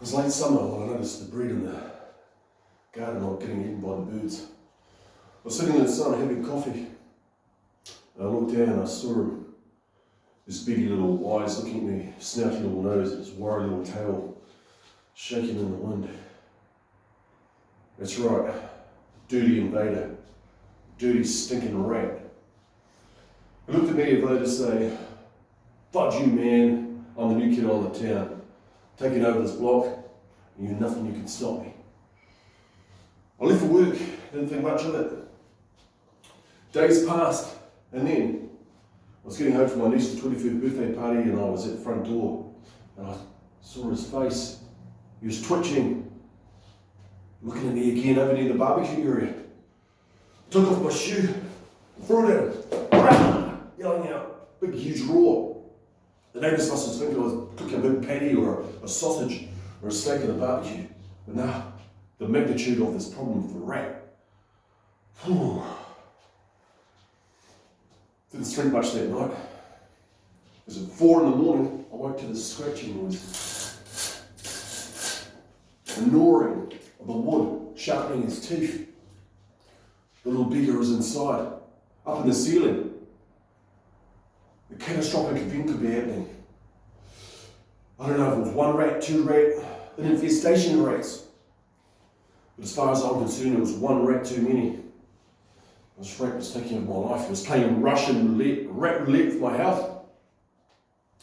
was late summer when I noticed the breed in the garden not getting eaten by the birds. I was sitting in the sun having coffee. And I looked down and I saw him, his beady little eyes looking at me, snouty little nose, and his worry little tail shaking in the wind. That's right, dirty invader, dirty stinking rat. He looked at me as though to say, "Fudge you, man, I'm the new kid on the town, taking over this block, and you're nothing you can stop me." I left for work, didn't think much of it. Days passed, and then I was getting home from my niece's 25th birthday party, and I was at the front door, and I saw his face. He was twitching, looking at me again over near the barbecue area. I took off my shoe, threw it at him, yelling out, big huge roar. The neighbours must have think I was cooking a big patty or a sausage or a steak in the barbecue. But now, the magnitude of this problem with the rat. Whew. Didn't sleep much that night. It was at 4 a.m, I woke to the scratching noise. The gnawing of the wood, sharpening his teeth. The little beggar was inside, up in the ceiling. A catastrophic event could be happening. I don't know if it was one rat, two rat, an infestation of rats. But as far as I'm concerned, it was one rat too many. This rat was taking over my life. He was playing Russian roulette, rat roulette with my health.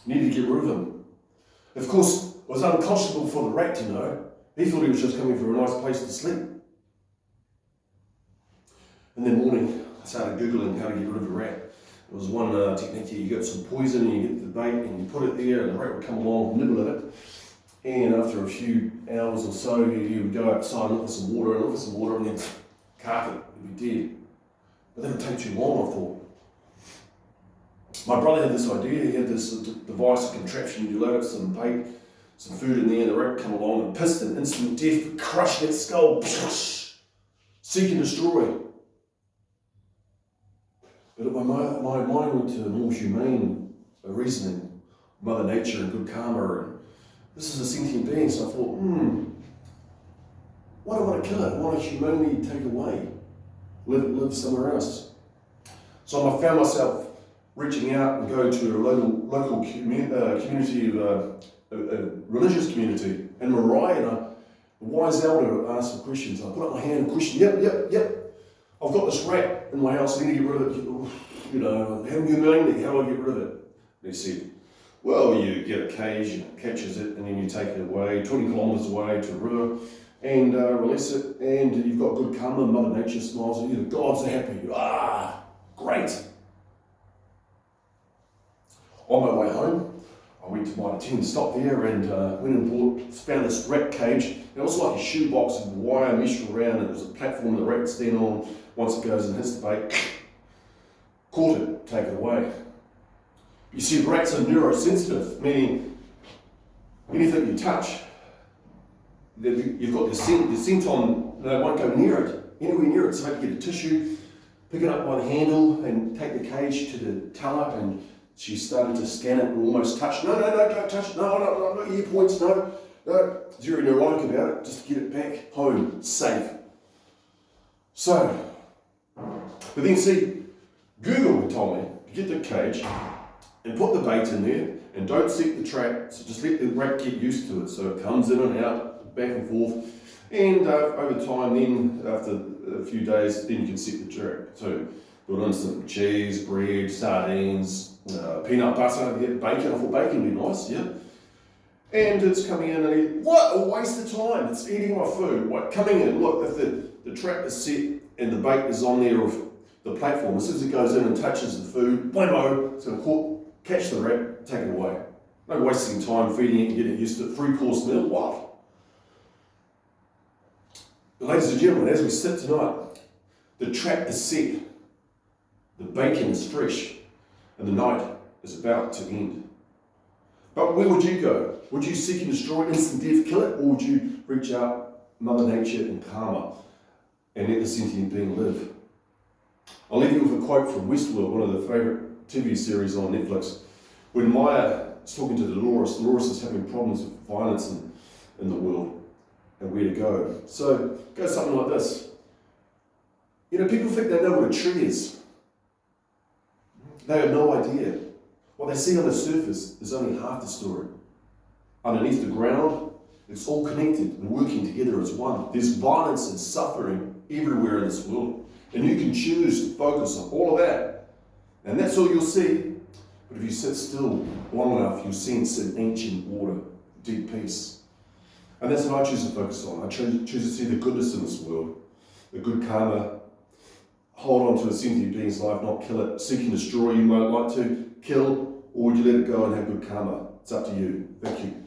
Needed to get rid of him. Of course, it was unconscionable for the rat to know. He thought he was just coming for a nice place to sleep. And then morning, I started Googling how to get rid of a rat. There was one technique here. You get some poison and you get the bait and you put it there and the rat would come along and nibble at it. And after a few hours or so, you would go outside and look for some water and then cark it, it'd be dead. But that would take too long, I thought. My brother had this idea. He had this device, a contraption. You load up some bait, some food in there, and the rat would come along and pissed an instant death, crushing its skull, seek and destroy. But my mind went to a more humane reasoning, Mother Nature and good karma, and this is a sentient being, so I thought, why do I want to kill it? Why don't I humanely take away? Live somewhere else. So I found myself reaching out and going to a local community, a religious community, and Mariah, a wise elder, asked some questions. I put up my hand and questioned, yep. I've got this rat in my house, I need to get rid of it. You know, how humanely, how do I get rid of it? And he said, well, you get a cage, and it catches it, and then you take it away, 20 kilometres away to a river, and release it, and you've got good karma, Mother Nature smiles at you, the gods are happy. Great. On my way home, I went to my 10 stop there and went and found this rat cage. It was like a shoebox with wire mesh around, and there was a platform the rat would stand on. Once it goes and hits the bait, caught it, take it away. You see, rats are neurosensitive, meaning anything you touch, you've got the scent on, they won't go near it, anywhere near it. So I had to get a tissue, pick it up by the handle, and take the cage to the teller, and she started to scan it and almost touch. No, don't touch it. No, ear points, no. She's very neurotic about it. Just get it back home, safe. So, but then see, Google told me to get the cage and put the bait in there and don't set the trap, so just let the rat get used to it. So it comes in and out, back and forth, and over time then, after a few days, then you can set the trap. So put in some cheese, bread, sardines, peanut butter, bacon. I thought bacon would be nice, yeah. And it's coming in and what a waste of time. It's eating my food. Coming in, look, if the trap is set and the bait is on there of the platform, as soon as it goes in and touches the food, blammo, it's going to catch the rat, take it away. No wasting time feeding it and getting used to it. 3-course meal, what? Ladies and gentlemen, as we sit tonight, the trap is set, the bacon is fresh, and the night is about to end. But where would you go? Would you seek and destroy instant death, kill it, or would you reach out Mother Nature and karma and let the sentient being live? I'll leave you with a quote from Westworld, one of the favourite TV series on Netflix. When Maya is talking to Dolores is having problems with violence in the world and where to go. So it goes something like this. People think they know what a tree is. They have no idea. What they see on the surface is only half the story. Underneath the ground, it's all connected and working together as one. There's violence and suffering everywhere in this world. And you can choose to focus on all of that. And that's all you'll see. But if you sit still long enough, you'll sense an ancient order, deep peace. And that's what I choose to focus on. I choose to see the goodness in this world, the good karma. Hold on to a sentient being's life, not kill it. Seek and destroy, you might like to kill, or would you let it go and have good karma? It's up to you. Thank you.